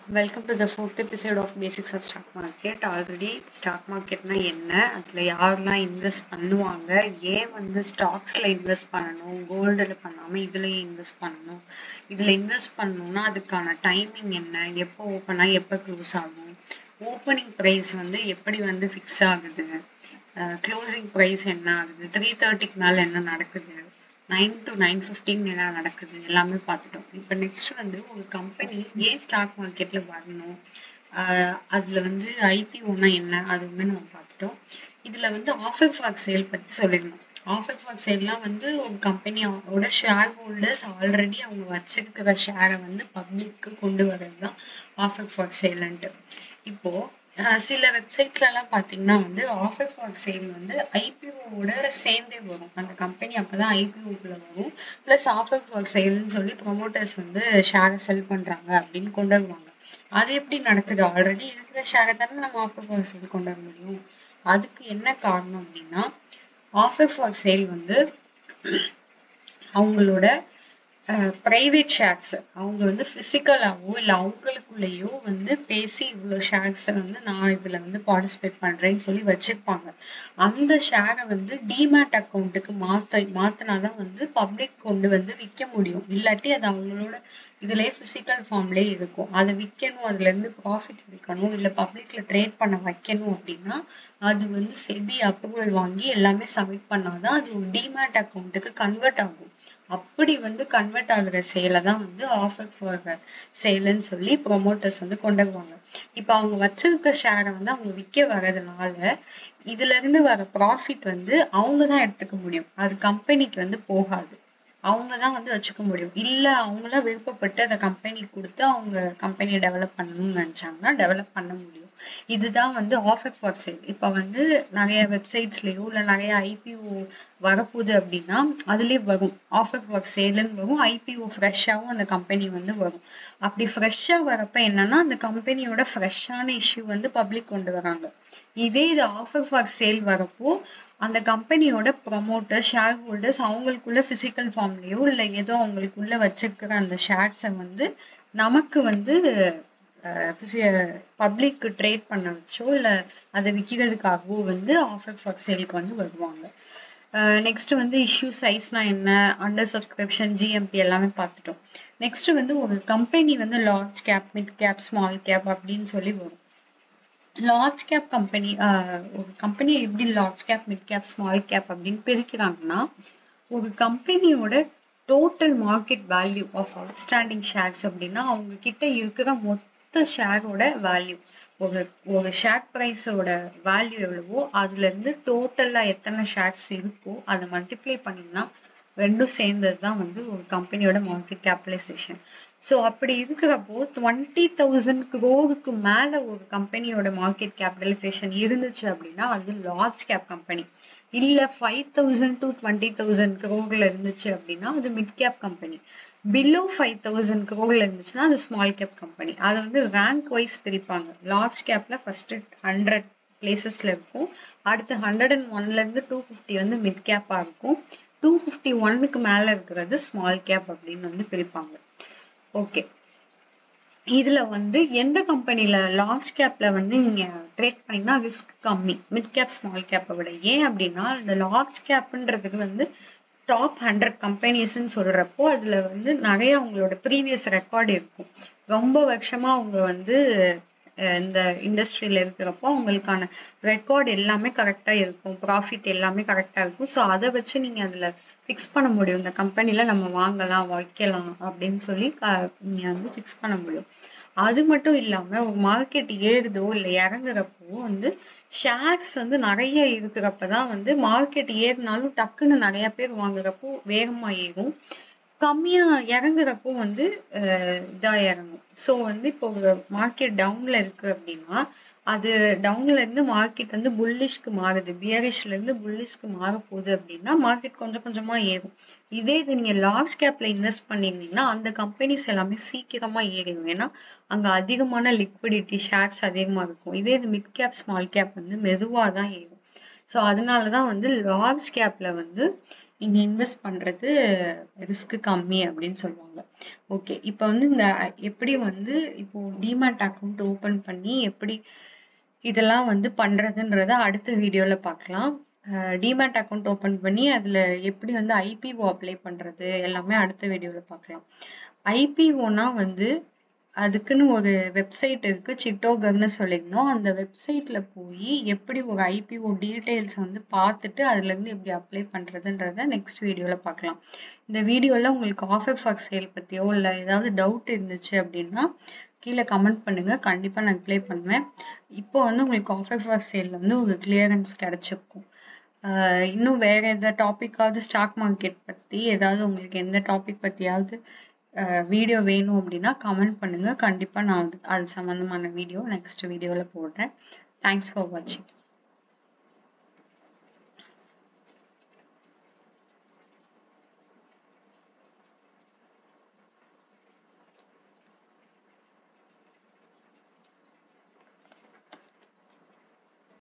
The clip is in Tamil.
Welcome to the fourth episode of Basics of Stock Market. Already stock market na enna adula yaarla invest பண்ணுவாங்க ஏன் வந்து ஸ்டாக்ஸ்ல இன்வெஸ்ட் பண்ணணும் கோல்ட்ல பண்ணாம இதுல இன்வெஸ்ட் பண்ணணும் இதுல இன்வெஸ்ட் பண்ணனும்னா அதுக்கான டைமிங் என்ன எப்போ ஓபன் ஆகி எப்போ க்ளோஸ் ஆகும் ஓபனிங் பிரைஸ் வந்து எப்படி வந்து ஃபிக்ஸ் ஆகுது க்ளோசிங் பிரைஸ் என்ன ஆகுது 3:30 க்கு மேல என்ன நடக்குது 9 to 9:15 என்ன நடக்குது எல்லாமே பார்த்துட்டோம். இப்போ நெக்ஸ்ட் வந்து ஒரு கம்பெனி ஏன் ஸ்டாக் மார்க்கெட்ல வரணும் அதுல வந்து ஐபிஓனா என்ன அதுவுமே நம்ம பார்த்துட்டோம். இதுல வந்து ஆஃபர் ஃபார் சேல் பத்தி சொல்லிடணும். ஆஃபர் ஃபார் சேல்லாம் வந்து ஒரு கம்பெனியோட ஷேர் ஹோல்டர்ஸ் ஆல்ரெடி அவங்க வச்சிருக்கிற ஷேரை வந்து பப்ளிக்கு கொண்டு வர்றது தான் ஆஃபர் ஃபார் சேல்ன்ட்டு. இப்போ சில வெப்சைட்ல எல்லாம் பாத்தீங்கன்னா வந்து ஆஃபர் ஃபார் சேல் வந்து ஐபிஓட சேர்ந்தே வரும். அந்த கம்பெனி அப்பதான் ஐபிஓக்குள்ள வரும். பிளஸ் ஆஃபர் ஃபார் சேல்னு சொல்லி ப்ரொமோட்டர்ஸ் வந்து ஷேரை செல் பண்றாங்க அப்படின்னு கொண்டு வருவாங்க. அது எப்படி நடக்குது? ஆல்ரெடி இருக்கிற ஷேரை தானே நம்ம ஆஃபர் ஃபார் சேல் கொண்டு வர முடியும். அதுக்கு என்ன காரணம் அப்படின்னா ஆஃபர் ஃபார் சேல் வந்து அவங்களோட பிரைவேட் ஷேர்ஸ் அவங்க வந்து பிசிக்கலாவோ இல்ல அவங்களுக்குள்ளேயோ வந்து பேசி இவ்வளவு ஷேர்ஸை வந்து நான் இதுல வந்து பார்ட்டிசிபேட் பண்றேன்னு சொல்லி வச்சிருப்பாங்க. அந்த ஷேரை வந்து டிமேட் அக்கௌண்ட்டுக்கு மாத்தினாதான் வந்து பப்ளிக் கொண்டு வந்து விற்க முடியும். இல்லாட்டி அது அவங்களோட இதுலயே பிசிக்கல் ஃபார்ம்லயே இருக்கும். அதை விற்கணும், அதுல இருந்து ப்ராஃபிட் எடுக்கணும், இல்ல பப்ளிக்ல ட்ரேட் பண்ண வைக்கணும் அப்படின்னா அது வந்து செபி அப்ரூவல் வாங்கி எல்லாமே சப்மிட் பண்ணாதான் அது ஒரு டிமேட் அக்கௌண்ட்டுக்கு கன்வெர்ட் ஆகும். அப்படி வந்து கன்வெர்ட் ஆகுற சேலை தான் வந்து ஆஃபர் ஃபார் சேல்னு சொல்லி ப்ரொமோட்டர்ஸ் வந்து கொண்டு வருவாங்க. இப்ப அவங்க வச்சிருக்க ஷேரை வந்து அவங்க விற்க வர்றதுனால இதுல இருந்து வர ப்ராஃபிட் வந்து அவங்கதான் எடுத்துக்க முடியும். அது கம்பெனிக்கு வந்து போகாது. அவங்கதான் வந்து வச்சுக்க முடியும். இல்ல அவங்களா விருப்பப்பட்டு அந்த கம்பெனிக்கு கொடுத்து அவங்க கம்பெனியை டெவலப் பண்ணணும்னு நினைச்சாங்கன்னா டெவலப் பண்ண முடியும். இதுதான் வந்து ஆஃபர் ஃபார் சேல். இப்ப வந்து நிறைய வெப்சைட்ஸ்லயோ இல்ல நிறைய ஐபிஓ வரப்போகுது அப்படின்னா அதுலயே வரும் ஆஃபர் ஃபார் சேல்னு வரும். ஐபிஓ ஃப்ரெஷ்ஷாவும் அந்த கம்பெனி வந்து வரும். அப்படி ஃப்ரெஷ்ஷா வரப்ப என்னன்னா அந்த கம்பெனியோட ஃப்ரெஷ்ஷான இஷ்யூ வந்து பப்ளிக் கொண்டு வராங்க. இதே இது ஆஃபர் ஃபார் சேல் வரப்போ அந்த கம்பெனியோட ப்ரொமோட்டர் ஷேர் ஹோல்டர்ஸ் அவங்களுக்குள்ள பிசிக்கல் ஃபார்ம்லயோ இல்ல ஏதோ அவங்களுக்குள்ள வச்சிருக்கிற அந்த ஷேர்ஸை வந்து நமக்கு வந்து பப்ளிக் ட்ரேட் பண்ண வச்சோ இல்ல அதை விற்கிறதுக்காகவோ வந்து ஆஃபர் ஃபார் சேலுக்கு வந்து வருவாங்க. நெக்ஸ்ட் வந்து இஷ்யூ சைஸ்னா என்ன, அண்டர் சப்ஸ்கிரிப்ஷன், ஜிஎம்பி எல்லாமே பார்த்துட்டோம். நெக்ஸ்ட் வந்து ஒரு கம்பெனி வந்து large cap, mid cap, small cap அப்படின்னு சொல்லி வரும். லார்ஜ் கேப் கம்பெனி ஒரு கம்பெனி எப்படி large cap, mid cap, small cap அப்படின்னு பிரிக்கிறாங்கன்னா ஒரு கம்பெனியோட total market value of outstanding shares அப்படின்னா அவங்க கிட்ட இருக்கிற மொத்த ஷேரோட வேல்யூ ஒரு ஷேர் பிரைஸோட வேல்யூ எவ்வளவோ அதுல இருந்து டோட்டலா எத்தனை ஷேர்ஸ் இருக்கோ அதை மல்டிப்ளை பண்ணீங்கன்னா ரெண்டும் சேர்ந்ததுதான் வந்து ஒரு கம்பெனியோட மார்க்கெட் கேபிடலைசேஷன். ஸோ அப்படி இருக்கிறப்போ 20,000 crore மேல ஒரு கம்பெனியோட மார்க்கெட் கேபிடலைசேஷன் இருந்துச்சு அப்படின்னா அது லார்ஜ் கேப் கம்பெனி. இல்ல 5,000 to 20,000 crore இருந்துச்சு அப்படின்னா அது mid cap company. Below 5,000 crore இருந்துச்சுன்னா அது ஸ்மால் கேப் கம்பெனி. அதை வந்து ரேங்க் வைஸ் பிரிப்பாங்க. லார்ஜ் கேப்ல ஃபர்ஸ்ட் 100 பிளேசஸ்ல இருக்கும். அடுத்து 101ல இருந்து 250 வந்து மிட் கேப்பா இருக்கும். 251க்கு மேல இருக்கிறது ஸ்மால் கேப் அப்படின்னு வந்து பிரிப்பாங்க. ஓகே, இதுல வந்து எந்த கம்பெனில லார்ஜ் கேப்ல வந்து நீங்க ட்ரேட் பண்ணீங்கன்னா ரிஸ்க் கம்மி மிட் கேப் ஸ்மால் கேப்பை விட. ஏன் அப்படின்னா இந்த லார்ஜ் கேப்ன்றதுக்கு வந்து டாப் 100 கம்பெனிஸ்ன்னு சொல்றப்போ அதுல வந்து நிறைய அவங்களோட ப்ரீவியஸ் ரெக்கார்டு இருக்கும். ரொம்ப வருஷமா அவங்க வந்து இந்த இண்டஸ்ட்ரியில இருக்கிறப்போ அவங்களுக்கான ரெக்கார்டு எல்லாமே கரெக்டா இருக்கும், ப்ராஃபிட் எல்லாமே கரெக்டா இருக்கும். ஸோ அதை வச்சு நீங்க அதுல ஃபிக்ஸ் பண்ண முடியும். இந்த கம்பெனில நம்ம வாங்கலாம் வைக்கலாம் அப்படின்னு சொல்லி நீங்க வந்து ஃபிக்ஸ் பண்ண முடியும். அது மட்டும் இல்லாம ஒரு மார்க்கெட் ஏறுதோ இல்ல இறங்குறப்போ வந்து ஷேர்ஸ் வந்து நிறைய இருக்கிறப்பதான் வந்து மார்க்கெட் ஏறினாலும் டக்குன்னு நிறைய பேர் வாங்குறப்போ வேகமா ஏறும், கம்மியா இறங்குறப்போ வந்து இதா இறங்கும். ஸோ வந்து இப்போ மார்க்கெட் டவுன்ல இருக்கு அப்படின்னா அது டவுன்ல இருந்து மார்க்கெட் வந்து புல்லிஷ்க்கு மாறுது, பியரிஷ்ல இருந்து புல்லிஷ்க்கு மாற போகுது அப்படின்னா மார்க்கெட் கொஞ்சம் கொஞ்சமா ஏறும். இதே இது நீங்க லார்ஜ் கேப்ல இன்வெஸ்ட் பண்ணிருந்தீங்கன்னா அந்த கம்பெனிஸ் எல்லாமே சீக்கிரமா ஏறிடும். ஏன்னா அங்க அதிகமான லிக்விடிட்டி ஷேர்ஸ் அதிகமா இருக்கும். இதே இது மிட் கேப் ஸ்மால் கேப் வந்து மெதுவா தான் ஏறும். ஸோ அதனாலதான் வந்து லார்ஜ் கேப்ல வந்து நீங்க இன்வெஸ்ட் பண்றது ரிஸ்க் கம்மி அப்படின்னு சொல்லுவாங்க. ஓகே, இப்போ வந்து இந்த எப்படி வந்து இப்போ டிமேட் அக்கௌண்ட் ஓபன் பண்ணி எப்படி இதெல்லாம் வந்து பண்றதுன்றத அடுத்த வீடியோல பார்க்கலாம். டிமேட் அக்கௌண்ட் ஓபன் பண்ணி அதுல எப்படி வந்து ஐபிஓ அப்ளை பண்றது எல்லாமே அடுத்த வீடியோல பார்க்கலாம். ஐபிஓனா வந்து அதுக்குன்னு ஒரு வெப்சைட் இருக்கு, சிட்டோகர்னு சொல்லியிருந்தோம். அந்த வெப்சைட்ல போய் எப்படி ஒரு ஐபிஓ டீடைல்ஸ் வந்து பார்த்துட்டு அதுல இருந்து எப்படி அப்ளை பண்றதுன்றத நெக்ஸ்ட் வீடியோல பார்க்கலாம். இந்த வீடியோல உங்களுக்கு ஆஃபர் ஃபார் சேல் பத்தியோ இல்ல ஏதாவது டவுட் இருந்துச்சு அப்படின்னா கீழே கமெண்ட் பண்ணுங்க, கண்டிப்பா நான் ரிப்ளை பண்ணுவேன். இப்போ வந்து உங்களுக்கு ஆஃபர் ஃபார் சேல் வந்து ஒரு கிளியரன்ஸ் கிடைச்சிருக்கும். இன்னும் வேற எதாவது டாபிக்காவது ஸ்டாக் மார்க்கெட் பத்தி ஏதாவது உங்களுக்கு எந்த டாபிக் பத்தியாவது வீடியோ வேணும் அப்படின்னா கமெண்ட் பண்ணுங்க, கண்டிப்பா நான் அது சம்பந்தமான வீடியோ நெக்ஸ்ட் வீடியோல போடுறேன். தேங்க்ஸ் ஃபார் வாட்சிங்.